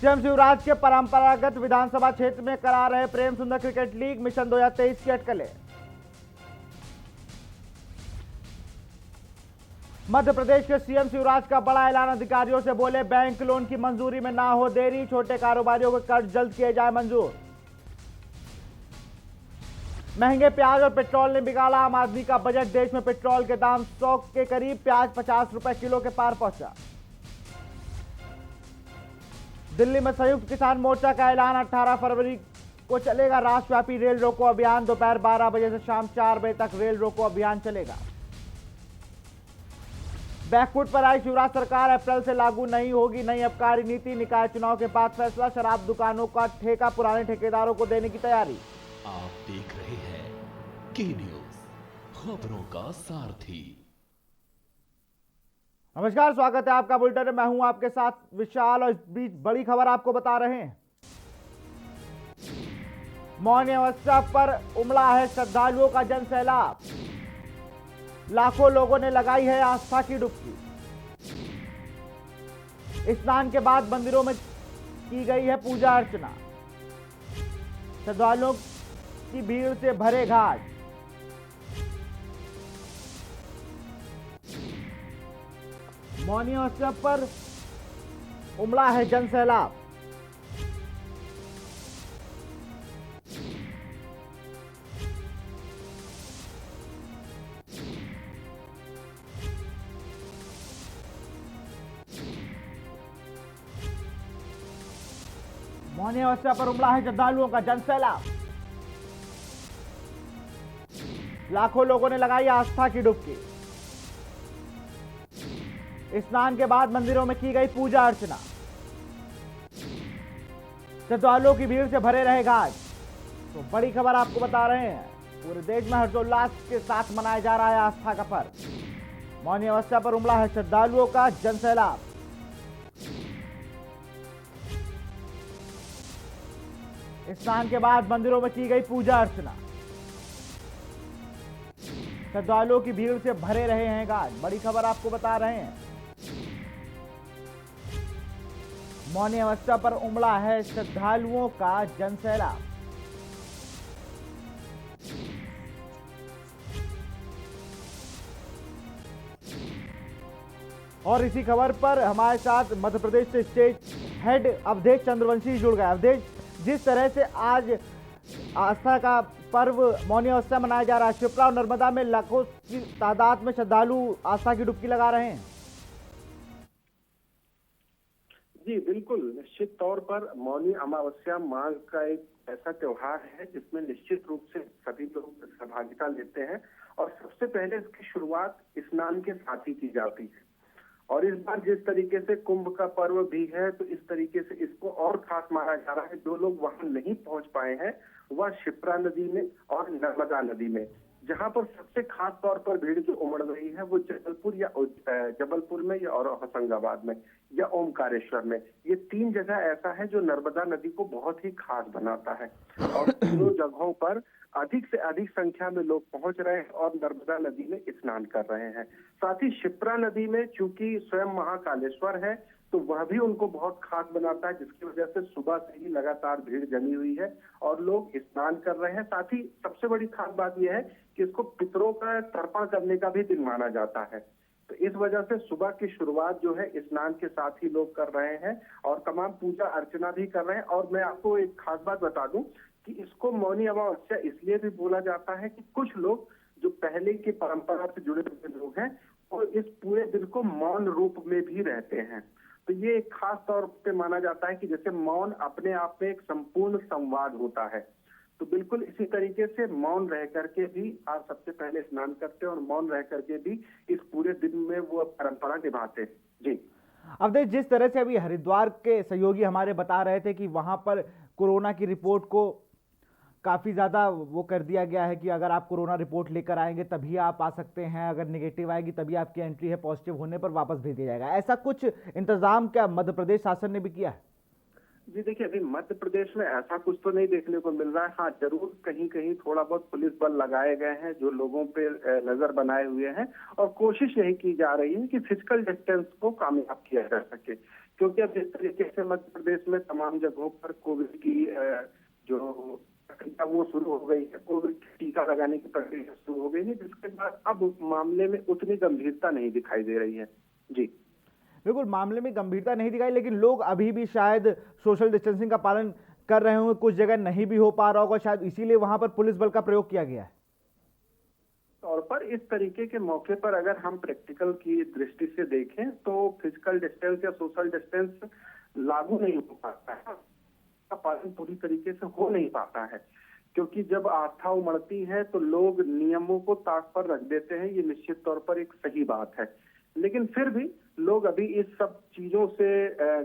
CM Shivraj के परंपरागत विधानसभा क्षेत्र में करा रहे प्रेम सुंदर क्रिकेट लीग मिशन 2023 की अटकलें। मध्य प्रदेश के सीएम शिवराज का बड़ा ऐलान, अधिकारियों से बोले बैंक लोन की मंजूरी में ना हो देरी, छोटे कारोबारियों के कर्ज जल्द किए जाए मंजूर। महंगे प्याज और पेट्रोल ने बिगाड़ा आम आदमी का बजट, देश में पेट्रोल के दाम 100 के करीब, प्याज 50 रुपए किलो के पार पहुंचा। दिल्ली में संयुक्त किसान मोर्चा का ऐलान, 18 फरवरी को चलेगा राष्ट्रव्यापी रेल रोको अभियान, दोपहर 12 बजे से शाम 4 बजे तक रेल रोको अभियान चलेगा। बैकफुट पर आई शिवराज सरकार, अप्रैल से लागू नहीं होगी नई आबकारी नीति, निकाय चुनाव के बाद फैसला, शराब दुकानों का ठेका पुराने ठेकेदारों को देने की तैयारी। आप देख रहे हैं के न्यूज, खबरों का सारथी। नमस्कार, स्वागत है आपका बुलेटिन में। मैं हूं आपके साथ विशाल और इस बीच बड़ी खबर आपको बता रहे हैं। मौनी अमावस्या पर उमड़ा है श्रद्धालुओं का जन सैलाब, लाखों लोगों ने लगाई है आस्था की डुबकी। स्नान के बाद मंदिरों में की गई है पूजा अर्चना, श्रद्धालुओं की भीड़ से भरे घाट। मौनी अमावस्या पर उमड़ा है जन सैलाब, मौनी अमावस्या पर उमड़ा है श्रद्धालुओं का जन सैलाब, लाखों लोगों ने लगाई आस्था की डुबकी। स्नान के बाद मंदिरों में की गई पूजा अर्चना, श्रद्धालुओं की भीड़ से भरे रहे घाट। तो बड़ी खबर आपको बता रहे हैं, पूरे देश में हर्षोल्लास के साथ मनाया जा रहा है आस्था का पर्व। मौनी अमावस्या पर उमड़ा है श्रद्धालुओं का जन सैलाब, स्नान के बाद मंदिरों में की गई पूजा अर्चना, श्रद्धालुओं की भीड़ से भरे रहे हैं घाट। बड़ी खबर आपको बता रहे हैं, मौनी अमावस्या पर उमड़ा है श्रद्धालुओं का जन सैलाब। और इसी खबर पर हमारे साथ मध्य प्रदेश से स्टेट हेड अवधेश चंद्रवंशी जुड़ गए। अवधेश, जिस तरह से आज आस्था का पर्व मौनी अमावस्या मनाया जा रहा है, शिप्रा और नर्मदा में लाखों की तादाद में श्रद्धालु आस्था की डुबकी लगा रहे हैं। जी बिल्कुल, निश्चित तौर पर मौनी अमावस्या माघ का एक ऐसा त्योहार है जिसमें निश्चित रूप से सभी लोग सहभागिता लेते हैं और सबसे पहले इसकी शुरुआत स्नान के साथ ही की जाती है। और इस बार जिस तरीके से कुंभ का पर्व भी है, तो इस तरीके से इसको और खास माना जा रहा है। जो लोग वहां नहीं पहुंच पाए हैं वह शिप्रा नदी में और नर्मदा नदी में, जहां पर सबसे खास तौर पर भीड़ जो उमड़ रही है वो जबलपुर में या और होशंगाबाद में या ओमकारेश्वर में। ये तीन जगह ऐसा है जो नर्मदा नदी को बहुत ही खास बनाता है और तीनों जगहों पर अधिक से अधिक संख्या में लोग पहुंच रहे हैं और नर्मदा नदी में स्नान कर रहे हैं। साथ ही शिप्रा नदी में चूंकि स्वयं महाकालेश्वर है तो वह भी उनको बहुत खास बनाता है, जिसकी वजह से सुबह से ही लगातार भीड़ जमी हुई है और लोग स्नान कर रहे हैं। साथ ही सबसे बड़ी खास बात यह है कि इसको पितरों का तर्पण करने का भी दिन माना जाता है। तो इस वजह से सुबह की शुरुआत जो है स्नान के साथ ही लोग कर रहे हैं और तमाम पूजा अर्चना भी कर रहे हैं। और मैं आपको एक खास बात बता दूं कि इसको मौनी अमावस्या इसलिए भी बोला जाता है कि कुछ लोग जो पहले की परंपरा से जुड़े हुए लोग हैं वो इस पूरे दिन को मौन रूप में भी रहते हैं। तो ये एक खास तौर पे माना जाता है कि जैसे मौन अपने आप में एक संपूर्ण संवाद होता है। तो बिल्कुल इसी तरीके से मौन रह करके भी आप सबसे पहले स्नान करते हैं और मौन रह करके भी इस पूरे दिन में वो परंपरा निभाते हैं। जी अवधेश, जिस तरह से अभी हरिद्वार के सहयोगी हमारे बता रहे थे कि वहां पर कोरोना की रिपोर्ट को काफी ज्यादा वो कर दिया गया है कि अगर आप कोरोना रिपोर्ट लेकर आएंगे तभी आप आ सकते हैं, अगर नेगेटिव आएगी तभी आपकी एंट्री है, पॉजिटिव होने पर वापस भेज दिया जाएगा। ऐसा कुछ इंतजाम क्या मध्य प्रदेश शासन ने भी किया है? जी देखिए, अभी मध्य प्रदेश में ऐसा कुछ तो नहीं देखने को मिल रहा है। हाँ, जरूर कहीं कहीं थोड़ा बहुत पुलिस बल लगाए गए हैं जो लोगों पे नजर बनाए हुए हैं और कोशिश यही की जा रही है कि फिजिकल डिस्टेंस को कामयाब किया जा सके, क्योंकि क्योंकि अब जिस तरीके से मध्य प्रदेश में तमाम जगहों पर कोविड की जो प्रक्रिया वो शुरू हो गई है, कोविड टीका लगाने की प्रक्रिया शुरू हो गई है, जिसके बाद अब मामले में उतनी गंभीरता नहीं दिखाई दे रही है। जी बिल्कुल, मामले में गंभीरता नहीं दिखाई, लेकिन लोग अभी भी शायद सोशल डिस्टेंसिंग का पालन कर रहे होंगे, कुछ जगह नहीं भी हो पा रहा होगा, शायद इसीलिए वहां पर पुलिस बल का प्रयोग किया गया है। तौर पर इस तरीके के मौके पर अगर हम प्रैक्टिकल की दृष्टि से देखें तो फिजिकल डिस्टेंस या सोशल डिस्टेंस लागू नहीं हो पाता है, का पालन पूरी तरीके से हो नहीं पाता है, क्योंकि जब आस्था उमड़ती है तो लोग नियमों को ताक पर रख देते हैं। ये निश्चित तौर पर एक सही बात है, लेकिन फिर भी लोग अभी इस सब चीजों से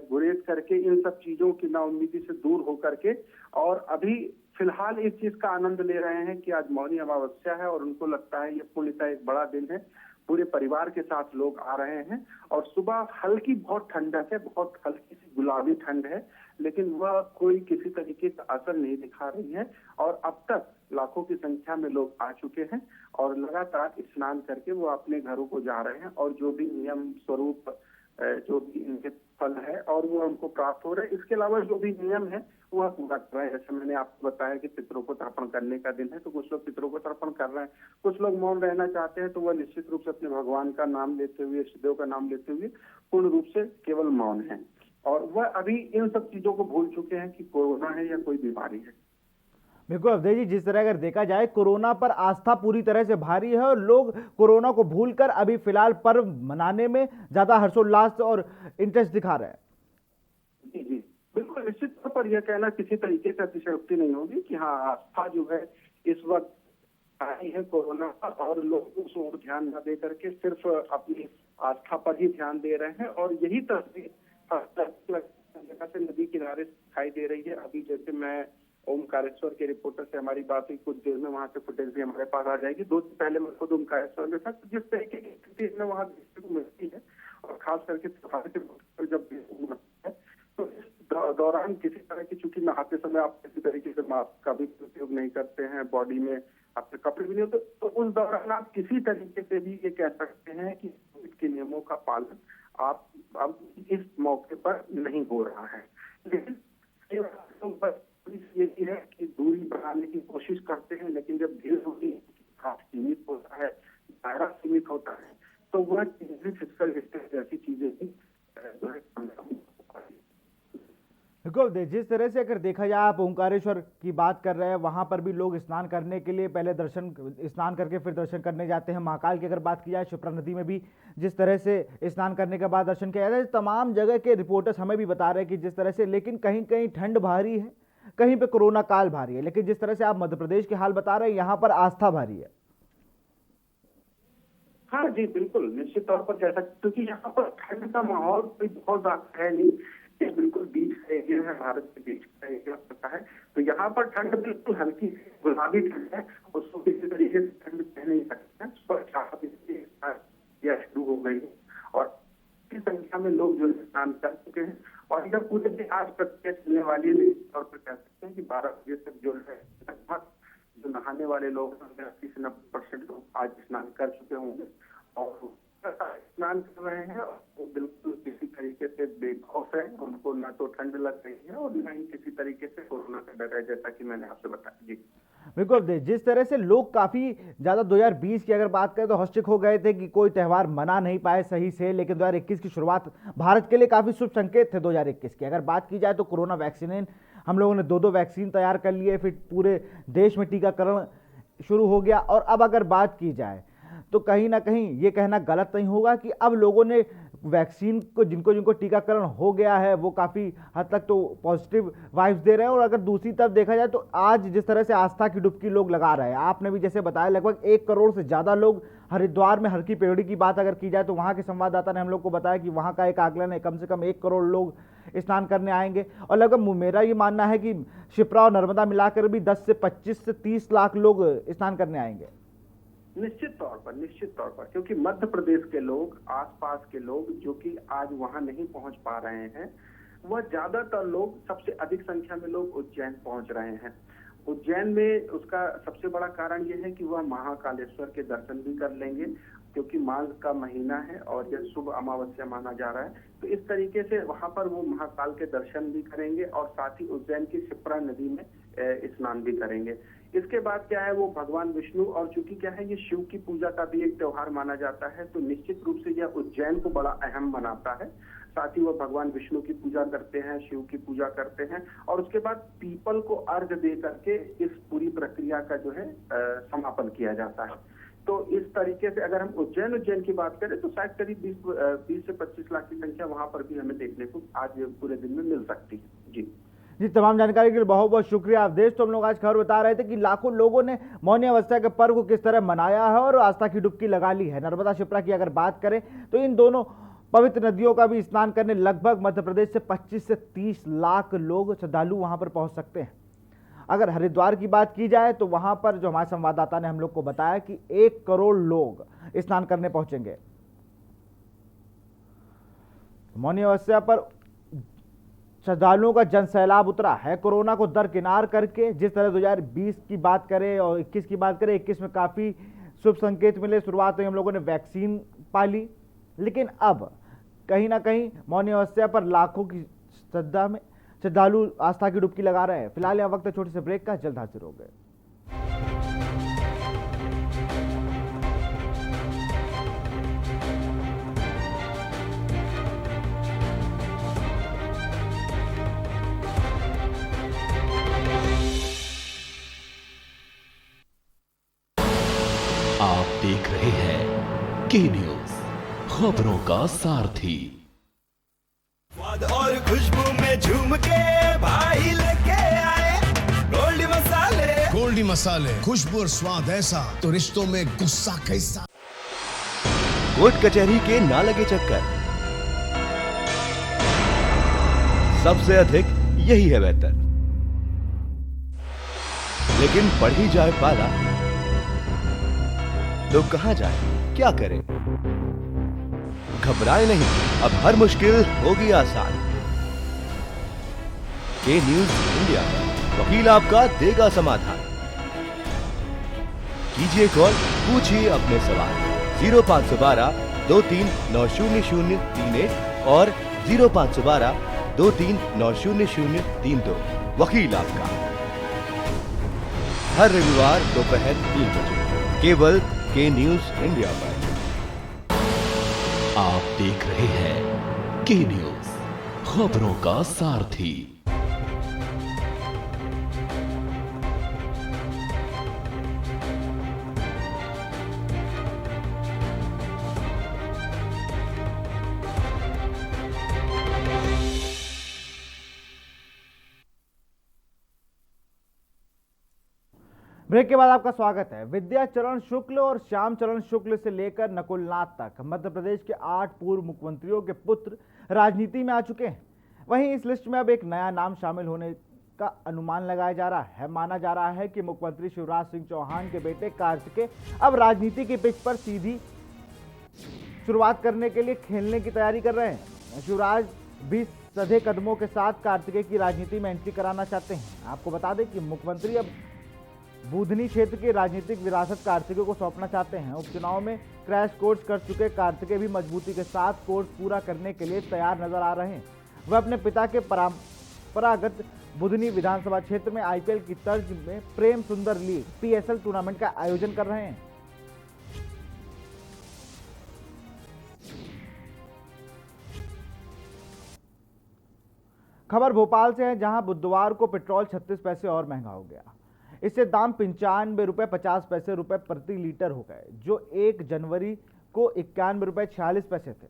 गुरेज करके, इन सब चीजों की नाउम्मीदी से दूर होकर के और अभी फिलहाल इस चीज का आनंद ले रहे हैं कि आज मौनी अमावस्या है और उनको लगता है ये पुण्यतः एक बड़ा दिन है। पूरे परिवार के साथ लोग आ रहे हैं और सुबह हल्की बहुत ठंडक है, बहुत हल्की सी गुलाबी ठंड है, लेकिन वह कोई किसी तरीके का असर नहीं दिखा रही है। और अब तक लाखों की संख्या में लोग आ चुके हैं और लगातार स्नान करके वो अपने घरों को जा रहे हैं और जो भी नियम स्वरूप जो भी इनके फल है और वो उनको प्राप्त हो रहे हैं। इसके अलावा जो भी नियम है वह पूरा कर रहे हैं। जैसे मैंने आपको बताया कि पितरों को तर्पण करने का दिन है, तो कुछ लोग पितरों को तर्पण कर रहे हैं, कुछ लोग मौन रहना चाहते हैं, तो वह निश्चित रूप से अपने भगवान का नाम लेते हुए, शिवदेव का नाम लेते हुए पूर्ण रूप से केवल मौन है और वह अभी इन सब चीजों को भूल चुके हैं कि कोरोना है या कोई बीमारी है। बिल्कुल अवधेश जी, जिस तरह अगर देखा जाए कोरोना पर आस्था पूरी तरह से भारी है और लोग कोरोना को भूलकर अभी फिलहाल पर्व मनाने में ज्यादा हर्षोल्लास और इंटरेस्ट दिखा रहे हैं। जी जी बिल्कुल, निश्चित तौर पर यह कहना किसी तरीके से अतिशयोक्ति नहीं होगी कि हाँ, आस्था जो है इस वक्त आई है कोरोना और लोग उस ओर ध्यान न दे करके सिर्फ अपनी आस्था पर ही ध्यान दे रहे हैं। और यही तस्वीर जगह से नदी किनारे दिखाई दे रही है। अभी जैसे मैं ओमकारेश्वर के रिपोर्टर से हमारी बात हुई, कुछ देर में वहां से फुटेज भी हमारे पास आ जाएगी। 2 दिन पहले मैं खुद ओमकारेश्वर में था, तो जिस तरीके की स्थिति में वहां देखने को मिलती है और खास करके त्योहार के मौके पर जब है तो इस दौरान किसी तरह की, चूंकि नहाते समय आप किसी तरीके से मास्क का भी उपयोग नहीं करते हैं, बॉडी में आपके कपड़े भी नहीं होते, तो उस दौरान आप किसी तरीके से भी ये कह सकते हैं कि कोविड के नियमों का पालन आप अब इस मौके पर नहीं हो रहा है। लेकिन यही है कि दूरी बनाने की कोशिश करते हैं, लेकिन जब भीड़ होती है, सीमित होता है, दायरा सीमित होता है, तो वह चीजें फिजिकल डिस्टेंस जैसी चीजें भी बिल्कुल, जिस तरह से अगर देखा जाए, आप ओंकारेश्वर की बात कर रहे हैं, वहां पर भी लोग स्नान करने के लिए पहले स्नान करके फिर दर्शन करने जाते हैं। महाकाल की अगर बात की जाए, शिप्रा नदी में भी जिस तरह से स्नान करने के बाद दर्शन किया जाता है। तमाम जगह के रिपोर्टर्स हमें भी बता रहे हैं कि जिस तरह से, लेकिन कहीं कहीं ठंड भारी है, कहीं पे कोरोना काल भारी है, लेकिन जिस तरह से आप मध्य प्रदेश के हाल बता रहे हैं, यहाँ पर आस्था भारी है। हाँ जी बिल्कुल, निश्चित तौर पर जैसा, क्योंकि यहाँ पर ठंड का माहौल कोई बहुत ज्यादा है नहीं, ये बिल्कुल बीच का एरिया है, भारत के बीच का एरिया पता है, तो यहाँ पर ठंड बिल्कुल हल्की गुलाबी ठंड है, उसको किसी तरीके से ठंड कह नहीं सकते हैं। सुबह शुरू हो गई और की संख्या में लोग जो स्नान कर चुके हैं और जब पूरे दिन आज प्रक्रिया चलने वाली है, तौर पर कह सकते हैं कि 12 बजे तक जो है लगभग जो नहाने वाले लोग 80 से 90% लोग आज स्नान कर चुके होंगे और स्नान कर रहे हैं। वो बिल्कुल किसी तरीके से बेखौफ है, उनको ना तो ठंड लग रही है और ना ही किसी तरीके से कोरोना का डर है, जैसा कि मैंने आपसे बताया। जी बिल्कुल, जिस तरह से लोग काफी ज्यादा 2020 की अगर बात करें तो हौशिक हो गए थे कि कोई त्यौहार मना नहीं पाए सही से, लेकिन 2021 की शुरुआत भारत के लिए काफी शुभ संकेत थे 2021 की। अगर बात की जाए तो कोरोना वैक्सीन हम लोगों ने 2 वैक्सीन तैयार कर लिए, फिर पूरे देश में टीकाकरण शुरू हो गया। और अब अगर बात की जाए तो कहीं ना कहीं ये कहना गलत नहीं होगा कि अब लोगों ने वैक्सीन को, जिनको जिनको टीकाकरण हो गया है, वो काफ़ी हद तक तो पॉजिटिव वाइब्स दे रहे हैं। और अगर दूसरी तरफ देखा जाए तो आज जिस तरह से आस्था की डुबकी लोग लगा रहे हैं, आपने भी जैसे बताया लगभग 1 करोड़ से ज़्यादा लोग हरिद्वार में, हर की पेड़ी की बात अगर की जाए तो वहाँ के संवाददाता ने हम लोग को बताया कि वहाँ का एक आकलन है कम से कम 1 करोड़ लोग स्नान करने आएंगे। और लगभग मेरा ये मानना है कि शिप्रा और नर्मदा मिलाकर भी 10 से 25 से 30 लाख लोग स्नान करने आएंगे। निश्चित तौर पर, क्योंकि मध्य प्रदेश के लोग, आसपास के लोग जो कि आज वहां नहीं पहुंच पा रहे हैं, वह ज्यादातर लोग, सबसे अधिक संख्या में लोग उज्जैन पहुंच रहे हैं। उज्जैन में उसका सबसे बड़ा कारण यह है कि वह महाकालेश्वर के दर्शन भी कर लेंगे क्योंकि माघ का महीना है और यह शुभ अमावस्या माना जा रहा है। तो इस तरीके से वहां पर वो महाकाल के दर्शन भी करेंगे और साथ ही उज्जैन की शिप्रा नदी में स्नान भी करेंगे। इसके बाद क्या है, वो भगवान विष्णु, और चूंकि क्या है ये शिव की पूजा का भी एक त्योहार माना जाता है, तो निश्चित रूप से यह उज्जैन को बड़ा अहम बनाता है। साथ ही वह भगवान विष्णु की पूजा करते हैं, शिव की पूजा करते हैं, और उसके बाद पीपल को अर्घ दे करके इस पूरी प्रक्रिया का जो है समापन किया जाता है। तो इस तरीके से अगर हम उज्जैन की बात करें तो शायद करीब 20 से 25 लाख की संख्या वहां पर भी हमें देखने को आज पूरे दिन में मिल सकती है। जी, तमाम जानकारी के लिए बहुत बहुत शुक्रिया अवधेश। तो हम लोग आज खबर बता रहे थे कि लाखों लोगों ने मौनी अमावस्या के पर्व को किस तरह मनाया है और आस्था की डुबकी लगा ली है। नर्मदा शिप्रा की अगर बात करें तो इन दोनों पवित्र नदियों का भी स्नान करने लगभग मध्य प्रदेश से 25 से 30 लाख लोग श्रद्धालु वहां पर पहुंच सकते हैं। अगर हरिद्वार की बात की जाए तो वहां पर जो हमारे संवाददाता ने हम लोग को बताया कि 1 करोड़ लोग स्नान करने पहुंचेंगे। मौनी अमावस्या पर श्रद्धालुओं का जन सैलाब उतरा है। कोरोना को दरकिनार करके जिस तरह 2020 की बात करें और 21 की बात करें, 21 में काफी शुभ संकेत मिले। शुरुआत में हम लोगों ने वैक्सीन पाली, लेकिन अब कहीं ना कहीं मौनी अमावस्या पर लाखों की श्रद्धा में श्रद्धालु आस्था की डुबकी लगा रहे हैं। फिलहाल यह वक्त है छोटे से ब्रेक का, जल्द हाजिर होंगे। आप देख रहे हैं के न्यूज, खबरों का सारथी। स्वाद और खुशबू में झूम के भाई लेके आए गोल्डी मसाले। गोल्डी मसाले, खुशबू और स्वाद ऐसा तो रिश्तों में गुस्सा कैसा। कोर्ट कचहरी के ना लगे चक्कर, सबसे अधिक यही है बेहतर। लेकिन बढ़ ही जाए पाला तो कहां जाए, क्या करें? घबराए नहीं, अब हर मुश्किल होगी आसान। के न्यूज इंडिया पर वकील आपका देगा समाधान। कीजिए कॉल, पूछिए अपने सवाल 0512 23900031 और 0512 23900032। वकील आपका हर रविवार दोपहर 3 बजे केवल के न्यूज इंडिया पर। आप देख रहे हैं के न्यूज, खबरों का सारथी। ब्रेक के बाद आपका स्वागत है। विद्या चरण शुक्ल और श्याम चरण शुक्ल से लेकर नकुलनाथ तक मध्य प्रदेश के 8 पूर्व मुख्यमंत्रियों के पुत्र राजनीति में आ चुके हैं। वहीं इस लिस्ट में अब एक नया नाम शामिल होने का अनुमान लगाया जा रहा है। माना जा रहा है कि मुख्यमंत्री शिवराज सिंह चौहान के बेटे कार्तिकेय अब राजनीति की पिच पर सीधी शुरुआत करने के लिए खेलने की तैयारी कर रहे हैं। शिवराज 20 सधे कदमों के साथ कार्तिकेय की राजनीति में एंट्री कराना चाहते हैं। आपको बता दें कि मुख्यमंत्री अब बुधनी क्षेत्र की राजनीतिक विरासत कार्तिकेय को सौंपना चाहते हैं। उपचुनाव में क्रैश कोर्स कर चुके कार्तिकेय भी मजबूती के साथ कोर्स पूरा करने के लिए तैयार नजर आ रहे हैं। वह अपने पिता के परंपरागत बुधनी विधानसभा क्षेत्र में आईपीएल की तर्ज में प्रेम सुंदर लीग पीएसएल टूर्नामेंट का आयोजन कर रहे हैं। खबर भोपाल से है, जहां बुधवार को पेट्रोल 36 पैसे और महंगा हो गया। इससे दाम 95 रुपए 50 पैसे रुपए प्रति लीटर हो गए, जो 1 जनवरी को 91 रुपए 46 पैसे थे।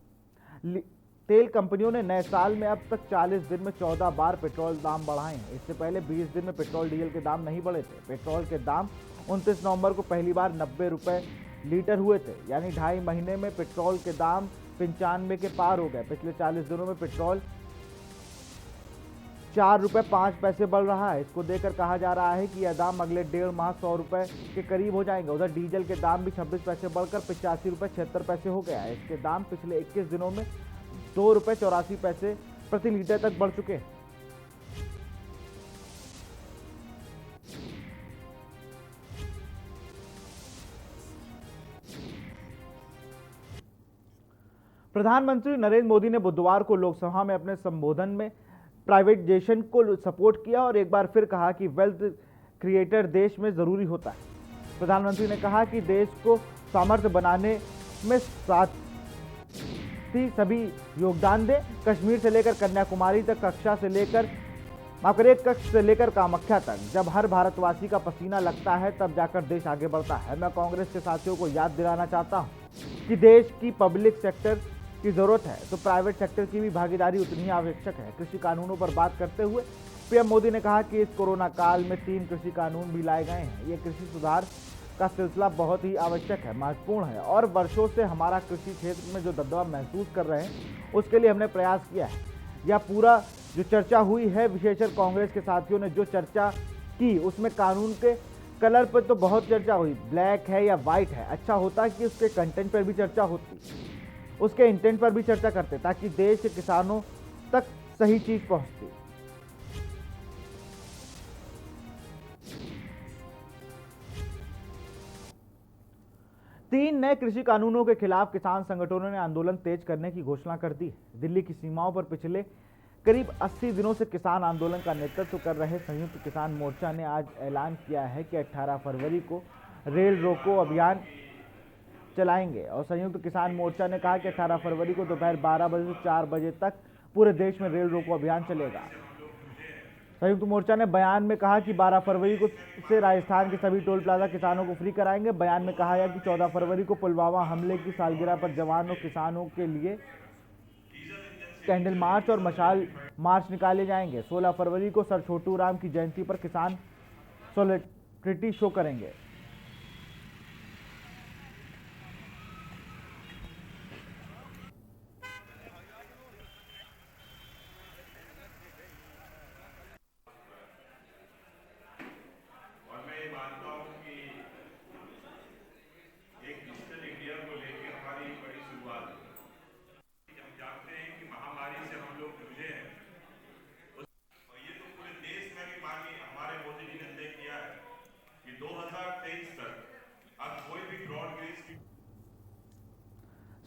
तेल कंपनियों ने नए साल में अब तक 40 दिन में 14 बार पेट्रोल दाम बढ़ाए हैं। इससे पहले 20 दिन में पेट्रोल डीजल के दाम नहीं बढ़े थे। पेट्रोल के दाम 29 नवंबर को पहली बार 90 रुपए लीटर हुए थे, यानी 2.5 महीने में पेट्रोल के दाम 95 के पार हो गए। पिछले 40 दिनों में पेट्रोल 4 रुपए 5 पैसे बढ़ रहा है। इसको देखकर कहा जा रहा है कि यह दाम अगले 1.5 माह 100 रुपए के करीब हो जाएंगे। उधर डीजल के दाम भी 26 पैसे बढ़कर 85 रुपए 76 पैसे हो गया है। इसके दाम पिछले 21 दिनों में 2 रुपए 84 पैसे प्रति लीटर तक बढ़ चुके हैं। प्रधानमंत्री नरेंद्र मोदी ने बुधवार को लोकसभा में अपने संबोधन में प्राइवेटाइजेशन को सपोर्ट किया और एक बार फिर कहा कि वेल्थ क्रिएटर देश में जरूरी होता है। प्रधानमंत्री ने कहा कि देश को सामर्थ्य बनाने में साथी सभी योगदान दें। कश्मीर से लेकर कन्याकुमारी तक, कक्षा से लेकर कामाख्या तक, जब हर भारतवासी का पसीना लगता है तब जाकर देश आगे बढ़ता है। मैं कांग्रेस के साथियों को याद दिलाना चाहता हूं कि देश की पब्लिक सेक्टर की जरूरत है तो प्राइवेट सेक्टर की भी भागीदारी उतनी ही आवश्यक है। कृषि कानूनों पर बात करते हुए पीएम मोदी ने कहा कि इस कोरोना काल में 3 कृषि कानून भी लाए गए हैं। ये कृषि सुधार का सिलसिला बहुत ही आवश्यक है, महत्वपूर्ण है और वर्षों से हमारा कृषि क्षेत्र में जो दबदबा महसूस कर रहे हैं उसके लिए हमने प्रयास किया है। यह पूरा जो चर्चा हुई है, विशेषकर कांग्रेस के साथियों ने जो चर्चा की उसमें कानून के कलर पर तो बहुत चर्चा हुई, ब्लैक है या वाइट है। अच्छा होता कि उसके कंटेंट पर भी चर्चा होती, उसके इंटेंट पर भी चर्चा करते ताकि देश के किसानों तक सही चीज पहुंचती। तीन नए कृषि कानूनों के खिलाफ किसान संगठनों ने आंदोलन तेज करने की घोषणा कर दी। दिल्ली की सीमाओं पर पिछले करीब 80 दिनों से किसान आंदोलन का नेतृत्व कर रहे संयुक्त किसान मोर्चा ने आज ऐलान किया है कि 18 फरवरी को रेल रोको अभियान चलाएंगे और संयुक्त किसान मोर्चा ने कहा कि 18 फरवरी को दोपहर 12 बजे से 4 बजे तक पूरे देश में रेल रोको अभियान चलेगा। संयुक्त मोर्चा ने बयान में कहा कि 12 फरवरी को से राजस्थान के सभी टोल प्लाजा किसानों को फ्री कराएंगे। बयान में कहा गया कि 14 फरवरी को पुलवामा हमले की सालगिरह पर जवान और किसानों के लिए कैंडल मार्च और मशाल मार्च निकाले जाएंगे। 16 फरवरी को सर छोटू राम की जयंती पर किसान सॉलिडरिटी शो करेंगे।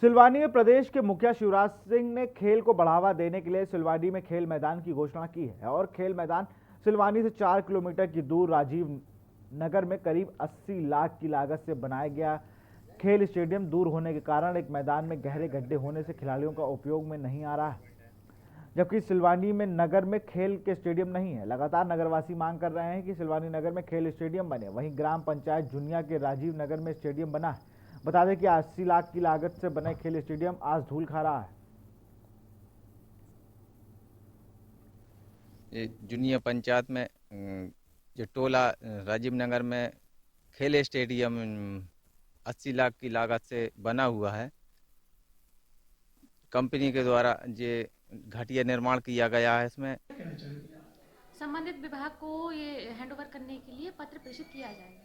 सिलवानी में प्रदेश के मुखिया शिवराज सिंह ने खेल को बढ़ावा देने के लिए सिलवानी में खेल मैदान की घोषणा की है और खेल मैदान सिलवानी से 4 किलोमीटर की दूर राजीव नगर में करीब 80 लाख की लागत से बनाया गया खेल स्टेडियम दूर होने के कारण एक मैदान में गहरे गड्ढे होने से खिलाड़ियों का उपयोग में नहीं आ रहा है, जबकि सिलवानी में नगर में खेल के स्टेडियम नहीं है। लगातार नगरवासी मांग कर रहे हैं कि सिलवानी नगर में खेल स्टेडियम बने। वहीं ग्राम पंचायत झुनिया के राजीव नगर में स्टेडियम बना है। बता दें कि 80 लाख की लागत से बने खेल स्टेडियम आज धूल खा रहा है। जुनिया पंचायत में जो टोला राजीव नगर में खेल स्टेडियम 80 लाख की लागत से बना हुआ है। कंपनी के द्वारा ये घटिया निर्माण किया गया है। इसमें संबंधित विभाग को ये हैंडओवर करने के लिए पत्र प्रेषित किया जाएगा।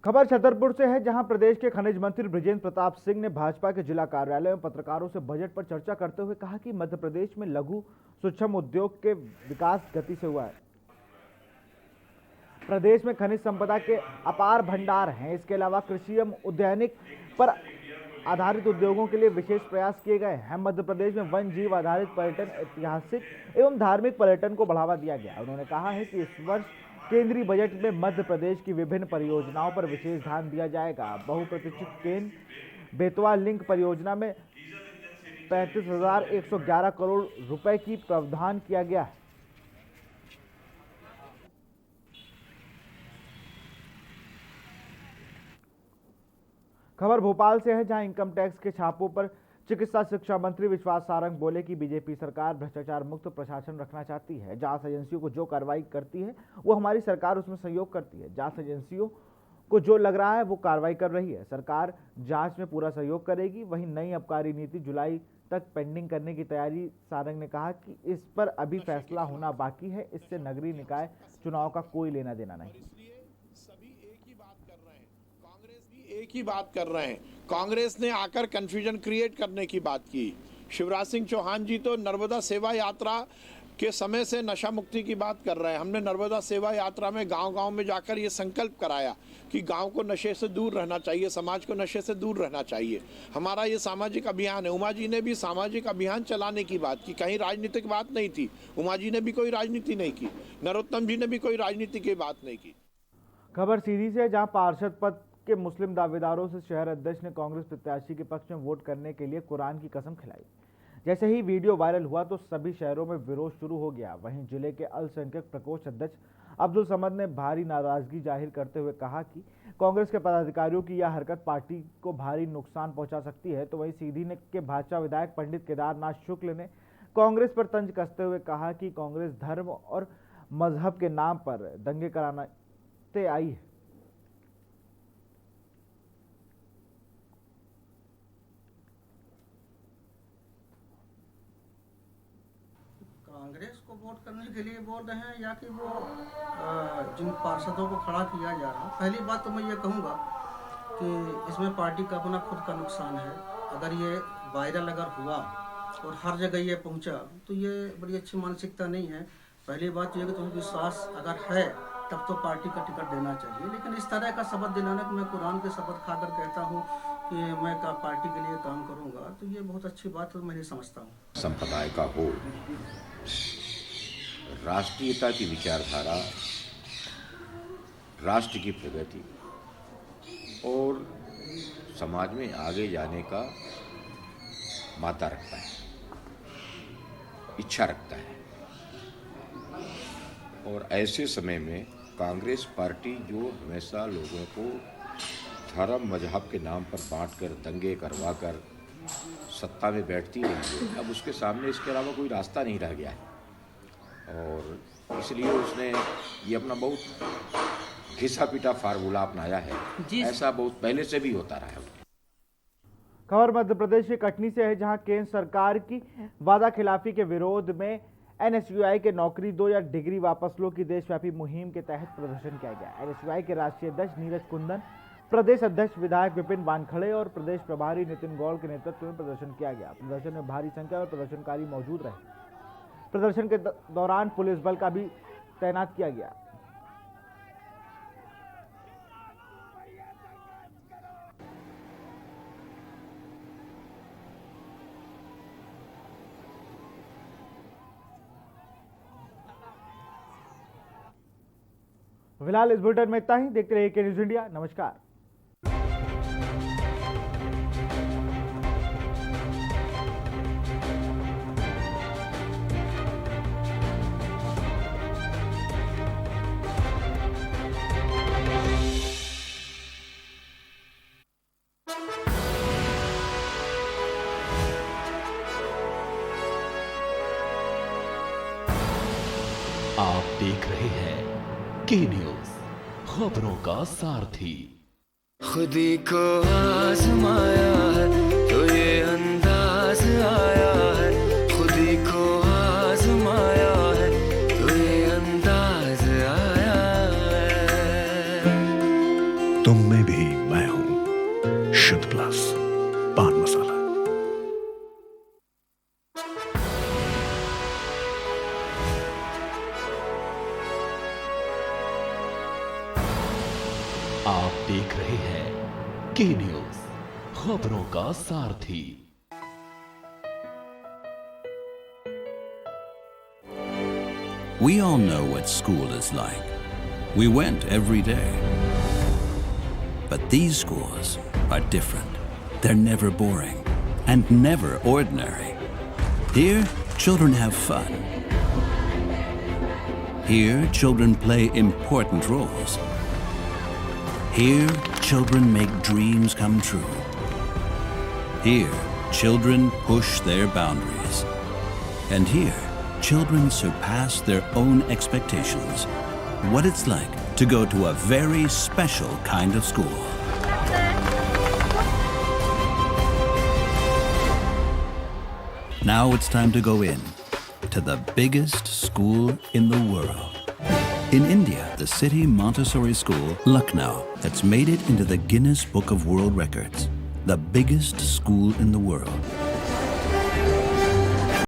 खबर छतरपुर से है, जहां प्रदेश के खनिज मंत्री बृजेंद्र प्रताप सिंह ने भाजपा के जिला कार्यालय में पत्रकारों से बजट पर चर्चा करते हुए कहा कि मध्य प्रदेश में लघु सूक्ष्म उद्योग के विकास गति से हुआ है। प्रदेश में खनिज संपदा के अपार भंडार हैं। इसके अलावा कृषि एवं उद्यानिक पर आधारित उद्योगों के लिए विशेष प्रयास किए गए हैं। मध्य प्रदेश में वन जीव आधारित पर्यटन, ऐतिहासिक एवं धार्मिक पर्यटन को बढ़ावा दिया गया। उन्होंने कहा है कि इस वर्ष केंद्रीय बजट में मध्य प्रदेश की विभिन्न परियोजनाओं पर विशेष ध्यान दिया जाएगा। बहुप्रतीक्षित केन बेतवा लिंक परियोजना में 35,111 करोड़ रुपए की प्रावधान किया गया है। खबर भोपाल से है, जहां इनकम टैक्स के छापों पर चिकित्सा शिक्षा मंत्री विश्वास सारंग बोले कि बीजेपी सरकार भ्रष्टाचार मुक्त प्रशासन रखना चाहती है। जांच एजेंसियों को जो कार्रवाई करती है वो हमारी सरकार उसमें सहयोग करती है। जांच एजेंसियों को जो लग रहा है वो कार्रवाई कर रही है। सरकार जांच में पूरा सहयोग करेगी। वहीं नई आबकारी नीति जुलाई तक पेंडिंग करने की तैयारी। सारंग ने कहा कि इस पर अभी फैसला होना बाकी है। इससे नगरीय निकाय चुनाव का कोई लेना देना नहीं। एक ही बात कर रहे हैं। कांग्रेस ने आकर कंफ्यूजन क्रिएट करने की बात की। शिवराज सिंह चौहान जी तो नर्मदा सेवा यात्रा कि समय से नशा मुक्ति की बात कर रहे हैं। हमने नर्मदा सेवा यात्रा में गांव-गांव में जाकर ये संकल्प कराया कि गांव को नशे से दूर रहना चाहिए, समाज को नशे से दूर रहना चाहिए। हमारा ये सामाजिक अभियान है। उमा जी ने भी सामाजिक अभियान चलाने की बात की, कहीं राजनीतिक बात नहीं थी। उमा जी ने भी कोई राजनीति नहीं की, नरोत्तम जी ने भी कोई राजनीति की बात नहीं की। खबर सीधी से, जहां पार्षद पद के मुस्लिम दावेदारों से शहर अध्यक्ष ने कांग्रेस प्रत्याशी के पक्ष में वोट करने के लिए कुरान की कसम खिलाई। जैसे ही वीडियो वायरल हुआ तो सभी शहरों में विरोध शुरू हो गया। वहीं जिले के अल्पसंख्यक प्रकोष्ठ अध्यक्ष अब्दुल समद ने भारी नाराजगी जाहिर करते हुए कहा कि कांग्रेस के पदाधिकारियों की यह हरकत पार्टी को भारी नुकसान पहुंचा सकती है। तो वहीं सीधी के भाजपा विधायक पंडित केदारनाथ शुक्ल ने कांग्रेस पर तंज कसते हुए कहा कि कांग्रेस धर्म और मजहब के नाम पर दंगे कराते आई है। कांग्रेस को वोट करने के लिए बोल रहे हैं या कि वो जिन पार्षदों को खड़ा किया जा रहा है। पहली बात तो मैं ये कहूँगा कि इसमें पार्टी का अपना खुद का नुकसान है। अगर ये वायरल अगर हुआ और हर जगह ये पहुँचा तो ये बड़ी अच्छी मानसिकता नहीं है। पहली बात ये कि तुम्हें विश्वास अगर है तब तो पार्टी का टिकट देना चाहिए, लेकिन इस तरह का शपथ दिलाना कि मैं कुरान के शपथ खाकर कहता हूँ कि मैं पार्टी के लिए काम करूँगा, तो ये बहुत अच्छी बात मैं नहीं समझता हूँ। संप्रदाय का हो, राष्ट्रीयता की विचारधारा, राष्ट्र की प्रगति और समाज में आगे जाने का माता रखता है, इच्छा रखता है। और ऐसे समय में कांग्रेस पार्टी जो हमेशा लोगों को धर्म मजहब के नाम पर बांटकर दंगे करवाकर सत्ता में बैठती रही है, अब उसके सामने इसके अलावा कोई रास्ता नहीं रह गया है। और इसलिए उसने ये अपना बहुत घिसा पिटा फार्मूला अपनाया है। ऐसा बहुत पहले से भी होता रहा है। खबर मध्य प्रदेश के कटनी से है, जहां केंद्र सरकार की वादा खिलाफी के विरोध में एनएसयूआई के नौकरी दो या डिग्री वापस लो की देशव्यापी मुहिम के तहत प्रदर्शन किया गया। एनएसयूआई के राष्ट्रीय अध्यक्ष नीरज कुंदन, प्रदेश अध्यक्ष विधायक विपिन वानखड़े और प्रदेश प्रभारी नितिन गौड़ के नेतृत्व में प्रदर्शन किया गया। प्रदर्शन में भारी संख्या में प्रदर्शनकारी मौजूद रहे। प्रदर्शन के दौरान पुलिस बल का भी तैनात किया गया। फिलहाल इस बुलेटिन में इतना ही। देखते रहिए के न्यूज़ इंडिया। नमस्कार। आप देख रहे हैं के न्यूज़, खबरों का सारथी। खुदी को आजमाया है तो ये अंदाज आया है, खुदी को आजमाया है तो ये अंदाज आया है। तुम में भी मैं हूं, शुद्ध प्लस पान मसाला। आप देख रहे हैं के न्यूज़, खबरों का सारथी। We all know what school is like. We went every day. But these schools are different. They're never boring and never ordinary. Here, children have fun. Here, children play important roles. Here, children make dreams come true. Here, children push their boundaries. And here, children surpass their own expectations. What it's like to go to a very special kind of school. Now it's time to go in to the biggest school in the world. In India, the city Montessori school, Lucknow, has made it into the Guinness Book of World Records, the biggest school in the world.